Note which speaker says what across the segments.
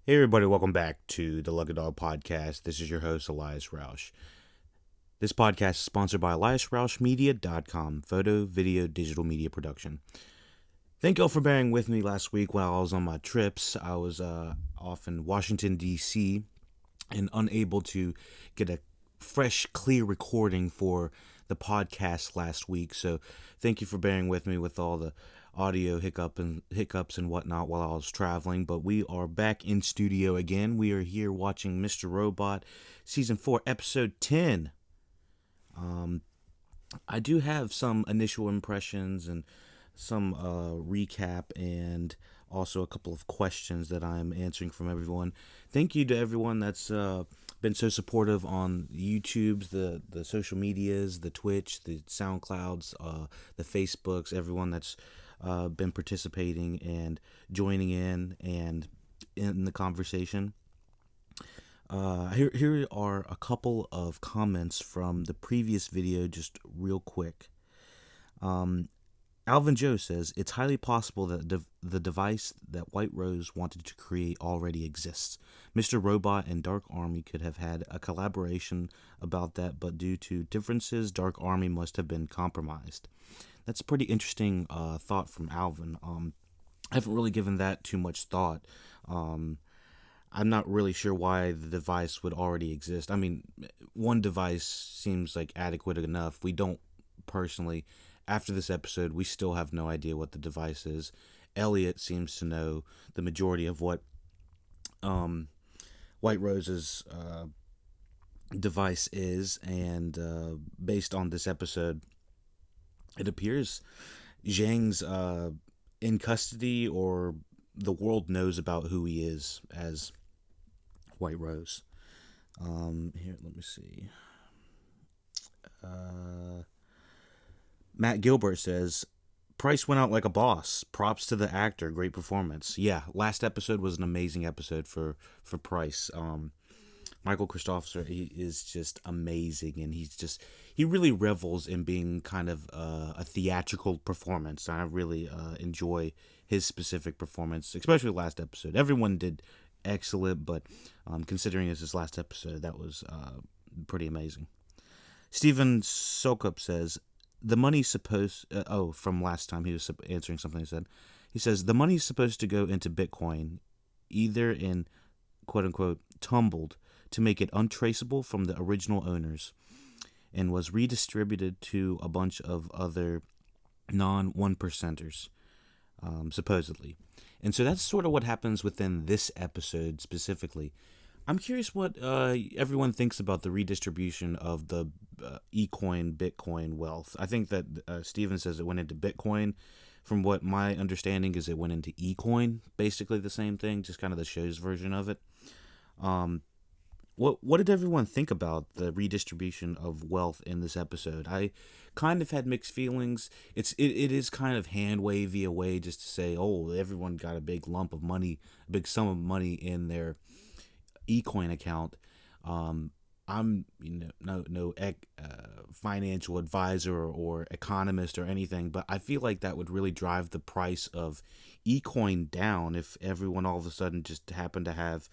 Speaker 1: Hey everybody, welcome back to the LuckyDog podcast. This is your host, Elias Roush. This podcast is sponsored by EliasRoushMedia.com, photo, video, digital media production. Thank y'all for bearing with me last week while I was on my trips. I was off in Washington, D.C., and unable to get a fresh, clear recording for the podcast last week. So thank you for bearing with me with all the audio hiccups and whatnot while I was traveling. But we are back in studio again. We are here watching Mr. Robot season 4, episode 10. I do have some initial impressions and some recap and also a couple of questions that I'm answering from everyone. Thank you to everyone that's been so supportive on YouTube's, the social medias, the Twitch, the Soundclouds, the Facebooks, everyone that's been participating and joining in and in the conversation. Here are a couple of comments from the previous video, just real quick. Alvin Joe says, it's highly possible that the device that White Rose wanted to create already exists. Mr. Robot and Dark Army could have had a collaboration about that, but due to differences, Dark Army must have been compromised. That's a pretty interesting thought from Alvin. I haven't really given that too much thought. I'm not really sure why the device would already exist. I mean, one device seems like adequate enough. We don't personally, after this episode, we still have no idea what the device is. Elliot seems to know the majority of what White Rose's device is, and based on this episode, it appears Zhang's in custody, or the world knows about who he is as White Rose. Here, let me see. Matt Gilbert says, Price went out like a boss. Props to the actor. Great performance. Yeah, last episode was an amazing episode for Price. Michael Christopher, he is just amazing, and he really revels in being kind of a theatrical performance. I really enjoy his specific performance, especially last episode. Everyone did excellent, but considering it's his last episode, that was pretty amazing. Stephen Sokup says, the money's supposed... from last time he was answering something he said. He says, the money's supposed to go into Bitcoin, either in quote-unquote tumbled, to make it untraceable from the original owners, and was redistributed to a bunch of other non-one percenters, supposedly. And so that's sort of what happens within this episode specifically. I'm curious what everyone thinks about the redistribution of the eCoin Bitcoin wealth. I think that Steven says it went into Bitcoin. From what my understanding is, it went into eCoin, basically the same thing, just kind of the show's version of it. What did everyone think about the redistribution of wealth in this episode? I kind of had mixed feelings. It is kind of hand wavy a way just to say, oh, everyone got a big lump of money, a big sum of money in their eCoin account. I'm no financial advisor or economist or anything, but I feel like that would really drive the price of eCoin down if everyone all of a sudden just happened to have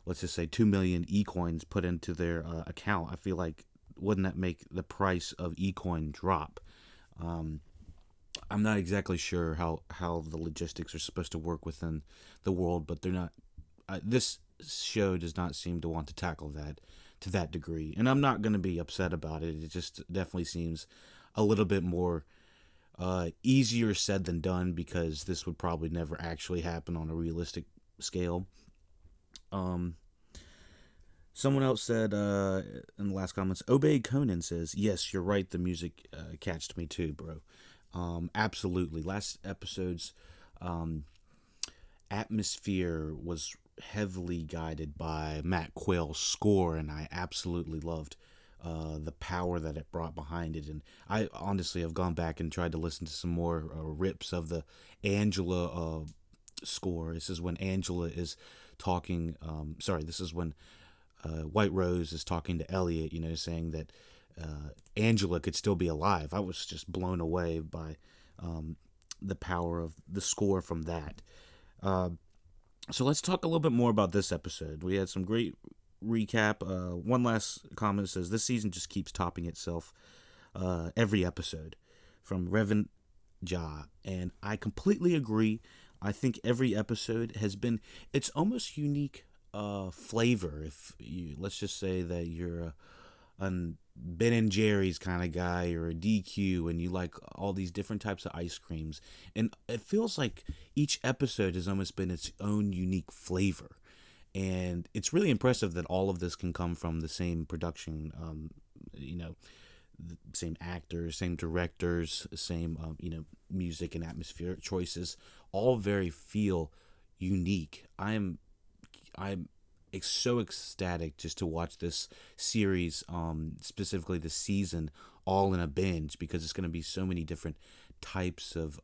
Speaker 1: let's just say 2 million eCoins put into their account. I feel like, wouldn't that make the price of eCoin drop? I'm not exactly sure how the logistics are supposed to work within the world, but they're not. This show does not seem to want to tackle that to that degree, and I'm not going to be upset about it. It just definitely seems a little bit more easier said than done, because this would probably never actually happen on a realistic scale. Someone else said in the last comments, Obey Conan says, yes, you're right, the music catched me too, bro. Absolutely. Last episode's atmosphere was heavily guided by Matt Quayle's score, and I absolutely loved the power that it brought behind it. And I honestly have gone back and tried to listen to some more rips of the Angela score. This is when Angela is talking. This is when White Rose is talking to Elliot, saying that Angela could still be alive. I was just blown away by the power of the score from that. So let's talk a little bit more about this episode. We had some great recap. One last comment says this season just keeps topping itself every episode from Revan Ja, and I completely agree. I think every episode has been it's almost unique flavor. If you let's just say that you're a Ben and Jerry's kind of guy or a DQ and you like all these different types of ice creams, and it feels like each episode has almost been its own unique flavor. And it's really impressive that all of this can come from the same production, you know, same actors, same directors, same music and atmospheric choices, all very feel unique. I'm so ecstatic just to watch this series, specifically this season, all in a binge because it's going to be so many different types of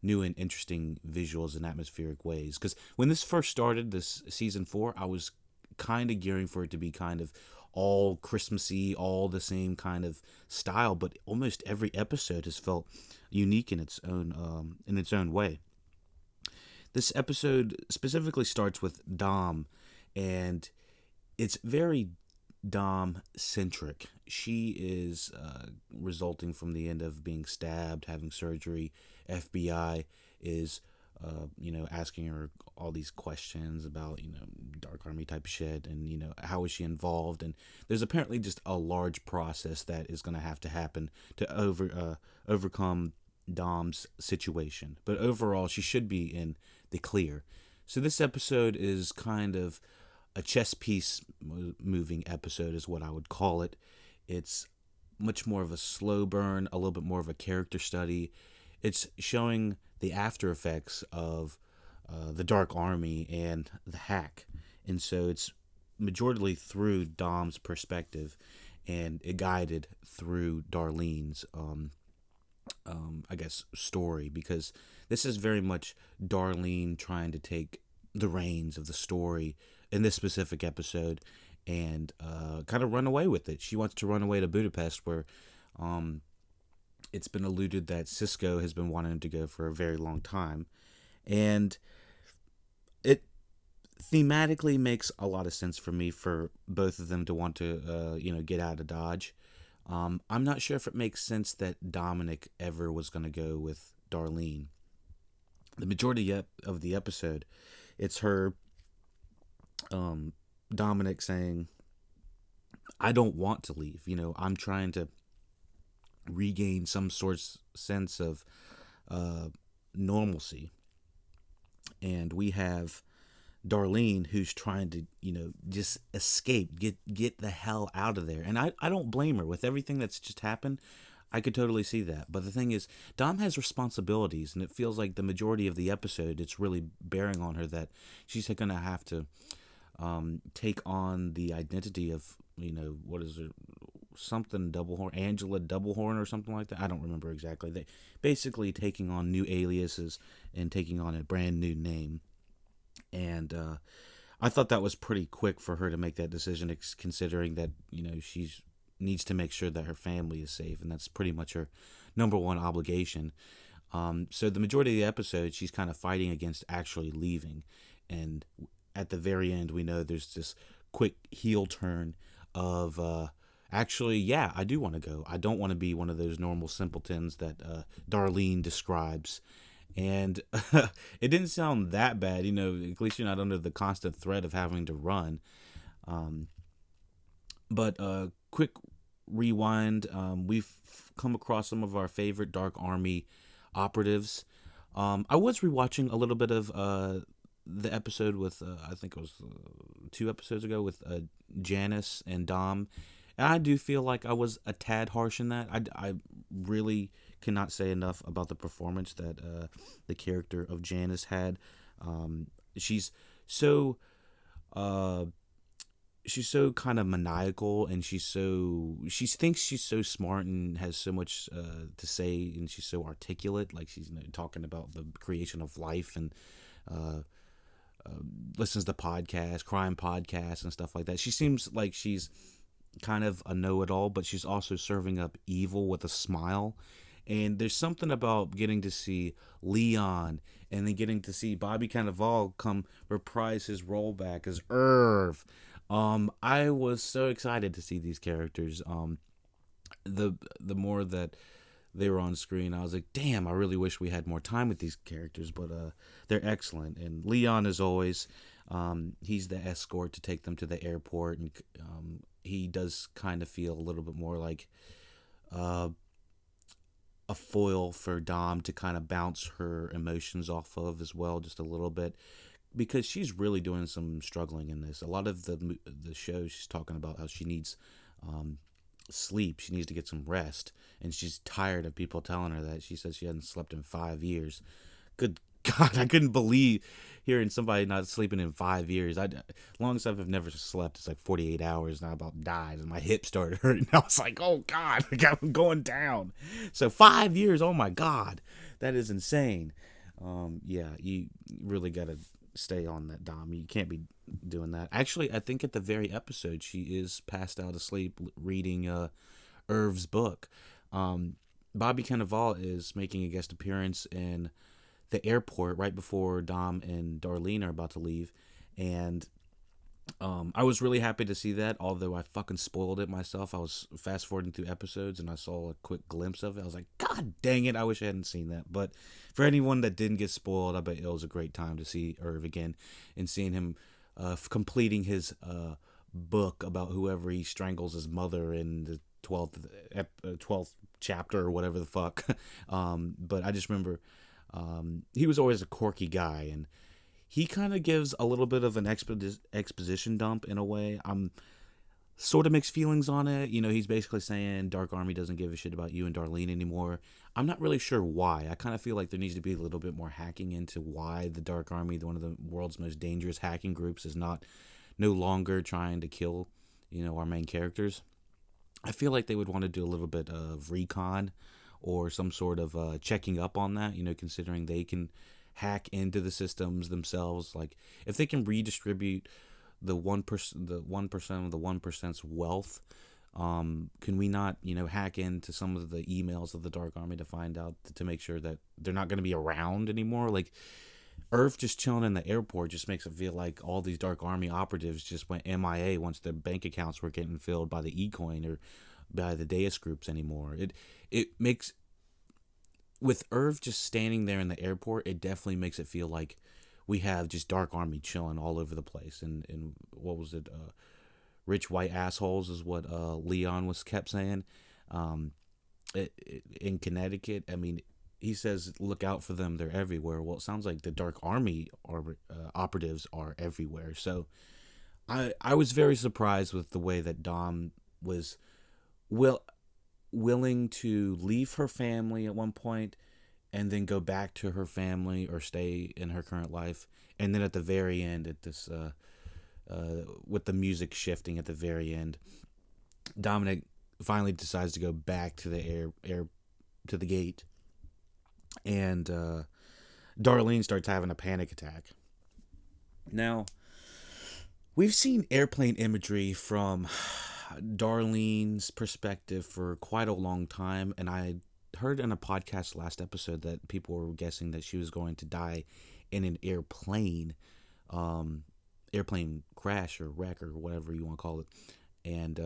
Speaker 1: new and interesting visuals and atmospheric ways. Because when this first started, this season 4, I was kind of gearing for it to be kind of all Christmassy, all the same kind of style, but almost every episode has felt unique in its own way. This episode specifically starts with Dom, and it's very Dom centric. She is resulting from the end of being stabbed, having surgery. FBI is asking her all these questions about, Dark Army type shit and, how is she involved? And there's apparently just a large process that is going to have to happen to overcome Dom's situation. But overall, she should be in the clear. So this episode is kind of a chess piece moving episode is what I would call it. It's much more of a slow burn, a little bit more of a character study. It's showing the after effects of the Dark Army and the hack. And so it's majorly through Dom's perspective and it guided through Darlene's, story, because this is very much Darlene trying to take the reins of the story in this specific episode and kind of run away with it. She wants to run away to Budapest, where it's been alluded that Cisco has been wanting to go for a very long time. And it thematically makes a lot of sense for me for both of them to want to, get out of Dodge. I'm not sure if it makes sense that Dominic ever was going to go with Darlene. The majority of the episode, it's her, Dominic saying, I don't want to leave. I'm trying to regain some sense of normalcy. And we have Darlene who's trying to, just escape, get the hell out of there. And I don't blame her with everything that's just happened. I could totally see that. But the thing is, Dom has responsibilities, and it feels like the majority of the episode, it's really bearing on her that she's going to have to take on the identity of, what is it? Something Doublehorn, Angela Doublehorn or something like that. I don't remember exactly. They basically taking on new aliases and taking on a brand new name. And I thought that was pretty quick for her to make that decision, considering that, she's needs to make sure that her family is safe, and that's pretty much her number one obligation. So the majority of the episode, she's kind of fighting against actually leaving. And at the very end, we know there's this quick heel turn of actually, yeah, I do want to go. I don't want to be one of those normal simpletons that Darlene describes. And it didn't sound that bad, at least you're not under the constant threat of having to run. But quick rewind, we've come across some of our favorite Dark Army operatives. I was rewatching a little bit of the episode with, I think it was 2 episodes ago, with Janice and Dom. And I do feel like I was a tad harsh in that. I really cannot say enough about the performance that the character of Janice had. She's so kind of maniacal, and she thinks she's so smart and has so much to say, and she's so articulate. Like she's talking about the creation of life and listens to podcasts, crime podcasts, and stuff like that. She seems like she's kind of a know-it-all, but she's also serving up evil with a smile. And there's something about getting to see Leon and then getting to see Bobby Cannavale come reprise his role back as Irv. I was so excited to see these characters. The more that they were on screen, I was like, damn, I really wish we had more time with these characters, but they're excellent. And Leon, as always, he's the escort to take them to the airport, and he does kind of feel a little bit more like uh, a foil for Dom to kind of bounce her emotions off of as well, just a little bit, because she's really doing some struggling in this. A lot of the show, she's talking about how she needs sleep. She needs to get some rest, and she's tired of people telling her that. She says she hasn't slept in 5 years. Good God, I couldn't believe hearing somebody not sleeping in 5 years. Longest I've never slept is like 48 hours, and I about died, and my hip started hurting. I was like, oh God, I'm going down. So 5 years, oh my God, that is insane. Yeah, you really got to stay on that, Dom. You can't be doing that. Actually, I think at the very episode, she is passed out asleep reading Irv's book. Bobby Cannavale is making a guest appearance in the airport right before Dom and Darlene are about to leave, and I was really happy to see that, although I fucking spoiled it myself. I was fast forwarding through episodes and I saw a quick glimpse of it. I was like, God dang it, I wish I hadn't seen that. But for anyone that didn't get spoiled, I bet it was a great time to see Irv again and seeing him completing his book about whoever he strangles his mother in the 12th chapter or whatever the fuck. But I just remember he was always a quirky guy, and he kind of gives a little bit of an exposition dump in a way. I'm sort of mixed feelings on it. You know, he's basically saying Dark Army doesn't give a shit about you and Darlene anymore. I'm not really sure why. I kind of feel like there needs to be a little bit more hacking into why the Dark Army, one of the world's most dangerous hacking groups, is no longer trying to kill, our main characters. I feel like they would want to do a little bit of recon or some sort of checking up on that, considering they can hack into the systems themselves. Like, if they can redistribute the 1% of the 1%'s wealth, can we not, hack into some of the emails of the Dark Army to find out, to make sure that they're not going to be around anymore? Like, Earth just chilling in the airport just makes it feel like all these Dark Army operatives just went MIA once their bank accounts were getting filled by the E-Coin or by the Deus groups anymore. It makes, with Irv just standing there in the airport, it definitely makes it feel like we have just Dark Army chilling all over the place. And what was it? Rich white assholes is what Leon kept saying. In Connecticut, I mean, he says, look out for them, they're everywhere. Well, it sounds like the Dark Army operatives are everywhere. So I was very surprised with the way that Dom was willing to leave her family at one point and then go back to her family or stay in her current life, and then at the very end, at this with the music shifting at the very end, Dominic finally decides to go back to the air to the gate, and Darlene starts having a panic attack. Now, we've seen airplane imagery from Darlene's perspective for quite a long time, and I heard in a podcast last episode that people were guessing that she was going to die in an airplane crash or wreck or whatever you want to call it, and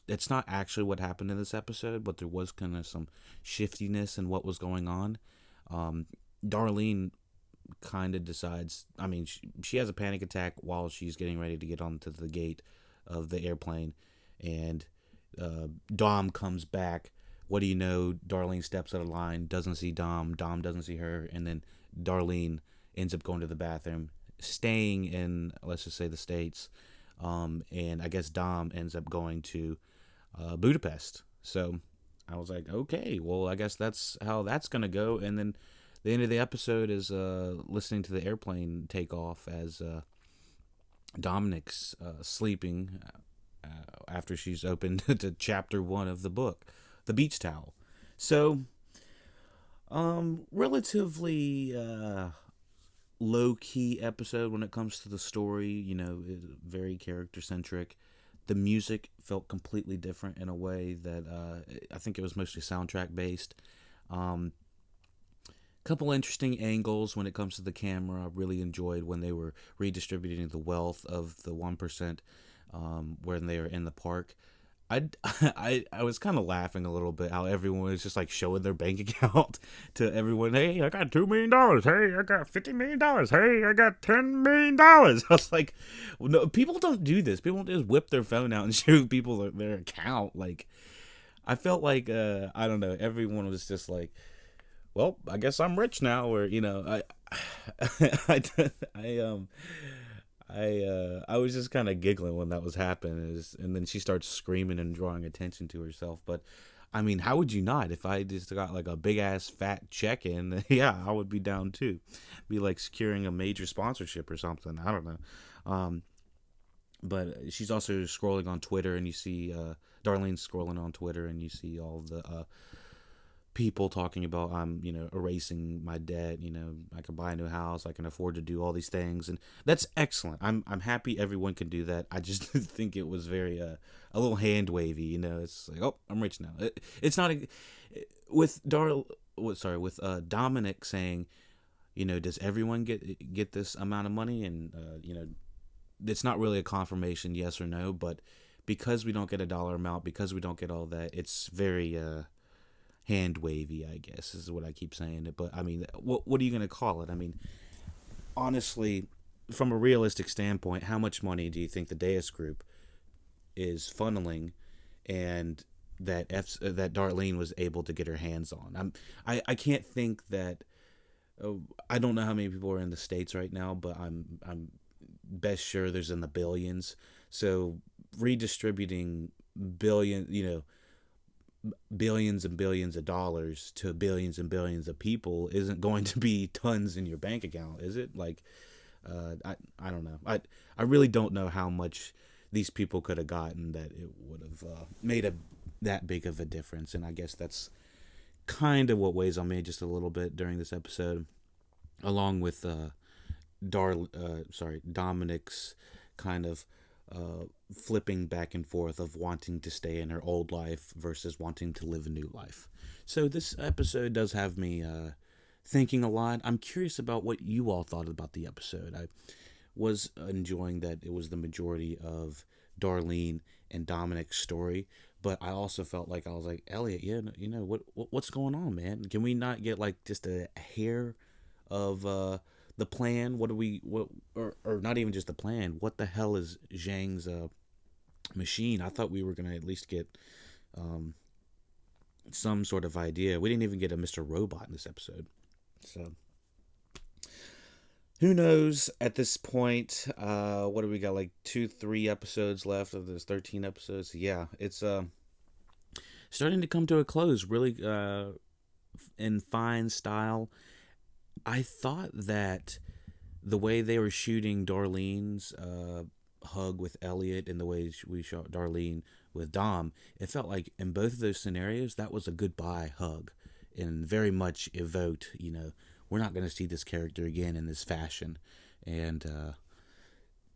Speaker 1: it's not actually what happened in this episode, but there was kind of some shiftiness in what was going on. Darlene kind of decides, I mean, she has a panic attack while she's getting ready to get onto the gate of the airplane, and Dom comes back. What do you know? Darlene steps out of line, doesn't see Dom doesn't see her, and then Darlene ends up going to the bathroom, staying in, let's just say, the States, and I guess Dom ends up going to Budapest. So I was like, okay, well, I guess that's how that's gonna go. And then the end of the episode is listening to the airplane take off as Dominic's sleeping after she's opened to chapter 1 of the book, The Beach Towel. So, relatively low-key episode when it comes to the story, very character-centric. The music felt completely different in a way that I think it was mostly soundtrack-based. Couple interesting angles when it comes to the camera. I really enjoyed when they were redistributing the wealth of the 1%, when they were in the park. I was kind of laughing a little bit how everyone was just like showing their bank account to everyone. Hey, I got $2 million. Hey, I got $50 million. Hey, I got $10 million. I was like, well, no, people don't do this. People don't just whip their phone out and show people their account. Like, I felt like I don't know. Everyone was just like, well, I guess I'm rich now, or I, I I was just kind of giggling when that was happening, and then she starts screaming and drawing attention to herself. But I mean, how would you not? If I just got like a big ass fat check in, yeah, I would be down too. Be like securing a major sponsorship or something. I don't know. But she's also scrolling on Twitter, and you see Darlene's scrolling on Twitter, and you see all the people talking about I'm erasing my debt. I can buy a new house, I can afford to do all these things, and that's excellent. I'm happy everyone can do that. I just think it was very a little hand wavy. It's like, oh, I'm rich now. It's not with Dominic saying, does everyone get this amount of money, and it's not really a confirmation yes or no, but because we don't get a dollar amount, because we don't get all that, it's very hand wavy, I guess, is what I keep saying. But I mean, what are you gonna call it? I mean, honestly, from a realistic standpoint, how much money do you think the Deus Group is funneling, and that that Darlene was able to get her hands on? I can't think that. I don't know how many people are in the States right now, but I'm best sure there's in the billions. So redistributing billions and billions of dollars to billions and billions of people isn't going to be tons in your bank account, is it? Like, I don't know. I really don't know how much these people could have gotten that it would have made that big of a difference. And I guess that's kind of what weighs on me just a little bit during this episode, along with Dominic's kind of flipping back and forth of wanting to stay in her old life versus wanting to live a new life. So this episode does have me thinking a lot. I'm curious about what you all thought about the episode. I was enjoying that it was the majority of Darlene and Dominic's story, but I also felt like I was like, Elliot, yeah, what's going on, man? Can we not get like just a hair of the plan? Or not even just the plan? What the hell is Zhang's machine? I thought we were gonna at least get some sort of idea. We didn't even get a Mr.Robot in this episode, so who knows at this point. What do we got, like 2-3 episodes left of this 13 episodes? Yeah, it's starting to come to a close, really in fine style. I thought that the way they were shooting Darlene's hug with Elliot and the way we shot Darlene with Dom, it felt like in both of those scenarios that was a goodbye hug, and very much evoked, we're not going to see this character again in this fashion. And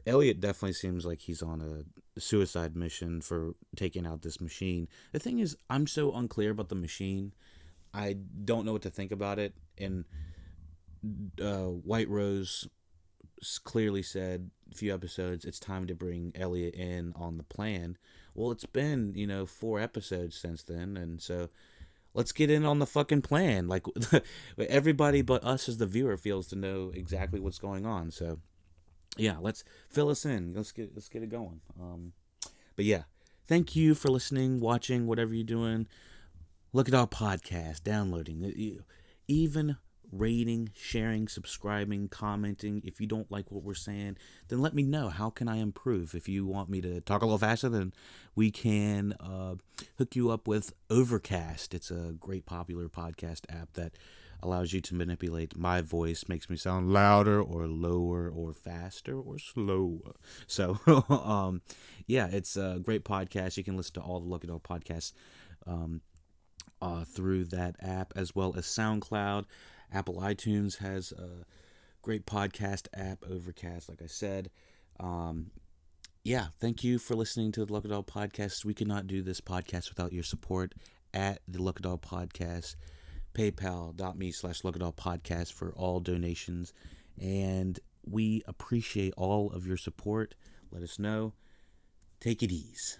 Speaker 1: Elliot definitely seems like he's on a suicide mission for taking out this machine. The thing is, I'm so unclear about the machine. I don't know what to think about it. And White Rose clearly said a few episodes, it's time to bring Elliot in on the plan. Well, it's been 4 episodes since then, and so let's get in on the fucking plan. Like, everybody but us as the viewer feels to know exactly what's going on. So yeah, let's fill us in. Let's get it going. But yeah, thank you for listening, watching, whatever you're doing. Look at our podcast, downloading, even rating, sharing, subscribing, commenting. If you don't like what we're saying, then let me know. How can I improve? If you want me to talk a little faster, then we can hook you up with Overcast. It's a great popular podcast app that allows you to manipulate my voice, makes me sound louder or lower or faster or slower. So yeah, it's a great podcast. You can listen to all the LuckyDog podcasts through that app, as well as SoundCloud. Apple iTunes has a great podcast app, Overcast, like I said. Yeah, thank you for listening to the LuckyDog Podcast. We could not do this podcast without your support at the LuckyDog Podcast. paypal.me/LuckyDog podcast for all donations. And we appreciate all of your support. Let us know. Take it easy.